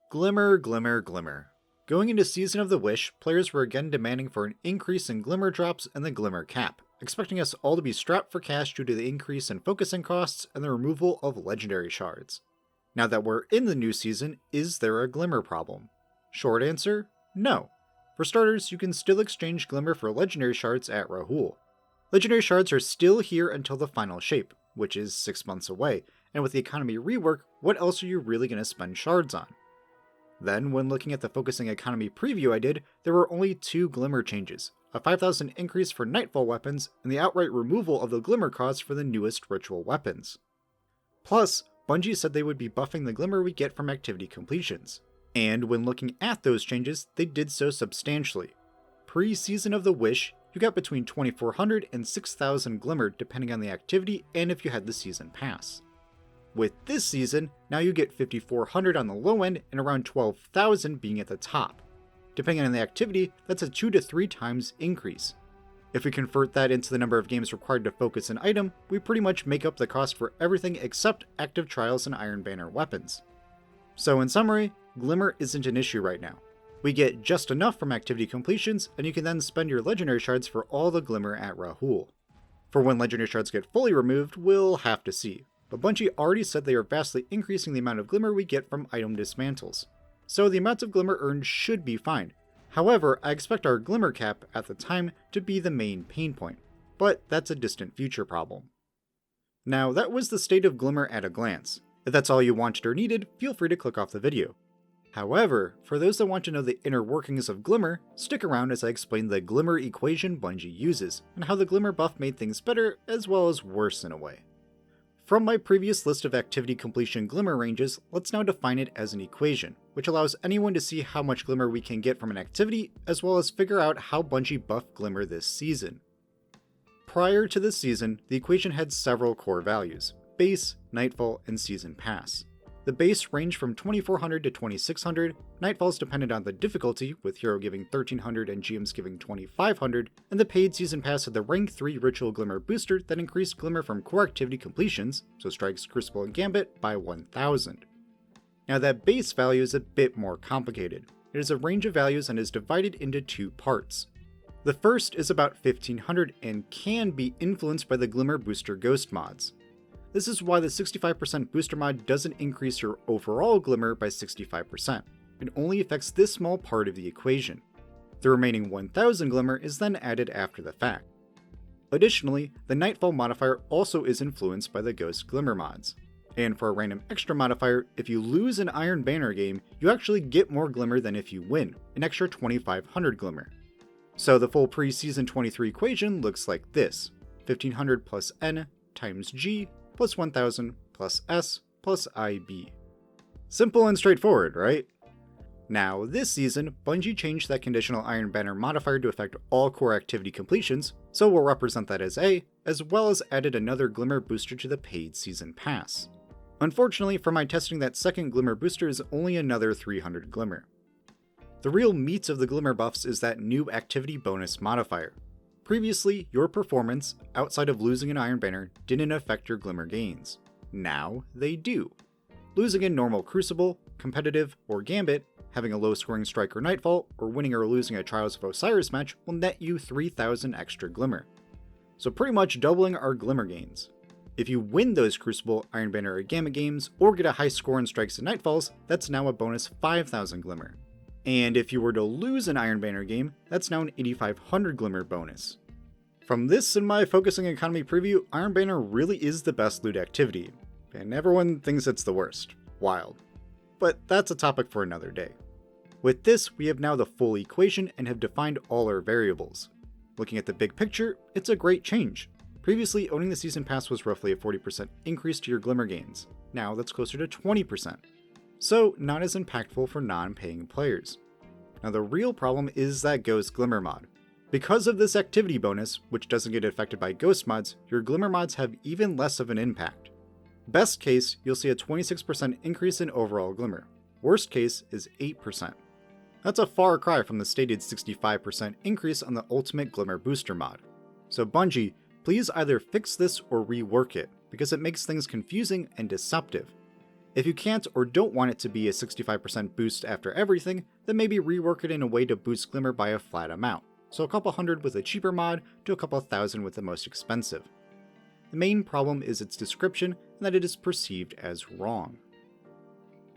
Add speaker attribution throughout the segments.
Speaker 1: Glimmer, glimmer, glimmer. Going into Season of the Wish, players were again demanding for an increase in glimmer drops and the glimmer cap, expecting us all to be strapped for cash due to the increase in focusing costs and the removal of legendary shards. Now that we're in the new season, is there a glimmer problem? Short answer, no. For starters, you can still exchange glimmer for legendary shards at Rahul. Legendary shards are still here until the final shape, which is 6 months away, and with the economy rework, what else are you really going to spend shards on? Then, when looking at the Focusing Economy preview I did, there were only 2 Glimmer changes, a 5,000 increase for Nightfall weapons, and the outright removal of the Glimmer cost for the newest ritual weapons. Plus, Bungie said they would be buffing the Glimmer we get from activity completions, and when looking at those changes, they did so substantially. Pre-Season of the Wish, you got between 2,400 and 6,000 Glimmer depending on the activity and if you had the Season Pass. With this season, now you get 5,400 on the low end and around 12,000 being at the top. Depending on the activity, that's a 2 to 3 times increase. If we convert that into the number of games required to focus an item, we pretty much make up the cost for everything except active trials and Iron Banner weapons. So in summary, Glimmer isn't an issue right now. We get just enough from activity completions, and you can then spend your legendary shards for all the Glimmer at Rahul. For when legendary shards get fully removed, we'll have to see. But Bungie already said they are vastly increasing the amount of Glimmer we get from item dismantles. So the amounts of Glimmer earned should be fine. However, I expect our Glimmer cap at the time to be the main pain point, but that's a distant future problem. Now that was the state of Glimmer at a glance. If that's all you wanted or needed, feel free to click off the video. However, for those that want to know the inner workings of Glimmer, stick around as I explain the Glimmer Equation Bungie uses, and how the Glimmer buff made things better as well as worse in a way. From my previous list of activity completion Glimmer ranges, let's now define it as an equation, which allows anyone to see how much Glimmer we can get from an activity, as well as figure out how Bungie buffed Glimmer this season. Prior to this season, the equation had several core values: base, Nightfall, and Season Pass. The base ranged from 2,400 to 2,600, Nightfall's depended on the difficulty, with Hero giving 1,300 and GMs giving 2,500, and the paid Season Pass had the rank 3 Ritual Glimmer booster that increased Glimmer from core activity completions, so strikes, Crucible, and Gambit, by 1,000. Now that base value is a bit more complicated. It is a range of values and is divided into 2 parts. The first is about 1,500 and can be influenced by the Glimmer booster ghost mods. This is why the 65% booster mod doesn't increase your overall Glimmer by 65%. It only affects this small part of the equation. The remaining 1,000 Glimmer is then added after the fact. Additionally, the Nightfall modifier also is influenced by the Ghost Glimmer mods. And for a random extra modifier, if you lose an Iron Banner game, you actually get more Glimmer than if you win, an extra 2,500 Glimmer. So the full pre-season 23 equation looks like this: 1,500 plus N times G plus 1,000 plus S plus IB. Simple and straightforward, right? Now, this season, Bungie changed that conditional Iron Banner modifier to affect all core activity completions, so we'll represent that as A, as well as added another Glimmer booster to the paid Season Pass. Unfortunately, for my testing, that second Glimmer booster is only another 300 Glimmer. The real meat of the Glimmer buffs is that new activity bonus modifier. Previously, your performance, outside of losing an Iron Banner, didn't affect your Glimmer gains. Now they do. Losing in normal Crucible, competitive, or Gambit, having a low scoring Strike or Nightfall, or winning or losing a Trials of Osiris match will net you 3,000 extra Glimmer. So pretty much doubling our Glimmer gains. If you win those Crucible, Iron Banner, or Gambit games, or get a high score in Strikes and Nightfalls, that's now a bonus 5,000 Glimmer. And if you were to lose an Iron Banner game, that's now an 8,500 Glimmer bonus. From this and my Focusing Economy preview, Iron Banner really is the best loot activity, and everyone thinks it's the worst. Wild. But that's a topic for another day. With this, we have now the full equation and have defined all our variables. Looking at the big picture, it's a great change. Previously, owning the Season Pass was roughly a 40% increase to your Glimmer gains. Now that's closer to 20%. So not as impactful for non-paying players. Now the real problem is that Ghost Glimmer mod. Because of this activity bonus, which doesn't get affected by Ghost mods, your Glimmer mods have even less of an impact. Best case, you'll see a 26% increase in overall Glimmer. Worst case is 8%. That's a far cry from the stated 65% increase on the Ultimate Glimmer Booster mod. So Bungie, please either fix this or rework it, because it makes things confusing and deceptive. If you can't or don't want it to be a 65% boost after everything, then maybe rework it in a way to boost Glimmer by a flat amount, so a couple hundred with a cheaper mod to a couple thousand with the most expensive. The main problem is its description and that it is perceived as wrong.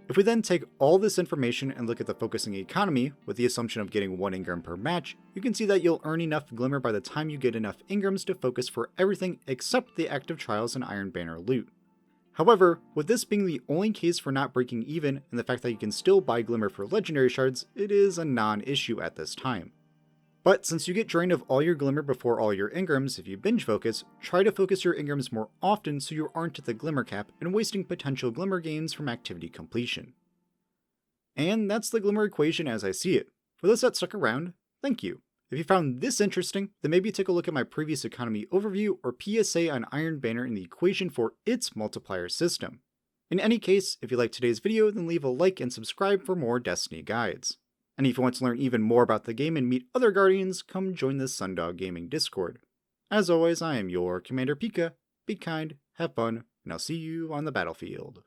Speaker 1: If we then take all this information and look at the focusing economy with the assumption of getting 1 engram per match, you can see that you'll earn enough Glimmer by the time you get enough engrams to focus for everything except the active trials and Iron Banner loot. However, with this being the only case for not breaking even and the fact that you can still buy Glimmer for legendary shards, it is a non-issue at this time. But since you get drained of all your Glimmer before all your engrams if you binge focus, try to focus your engrams more often so you aren't at the Glimmer cap and wasting potential Glimmer gains from activity completion. And that's the Glimmer equation as I see it. For those that stuck around, thank you. If you found this interesting, then maybe take a look at my previous economy overview or PSA on Iron Banner and the equation for its multiplier system. In any case, if you liked today's video, then leave a like and subscribe for more Destiny guides. And if you want to learn even more about the game and meet other Guardians, come join the Sundog Gaming Discord. As always, I am your Commander Pika. Be kind, have fun, and I'll see you on the battlefield.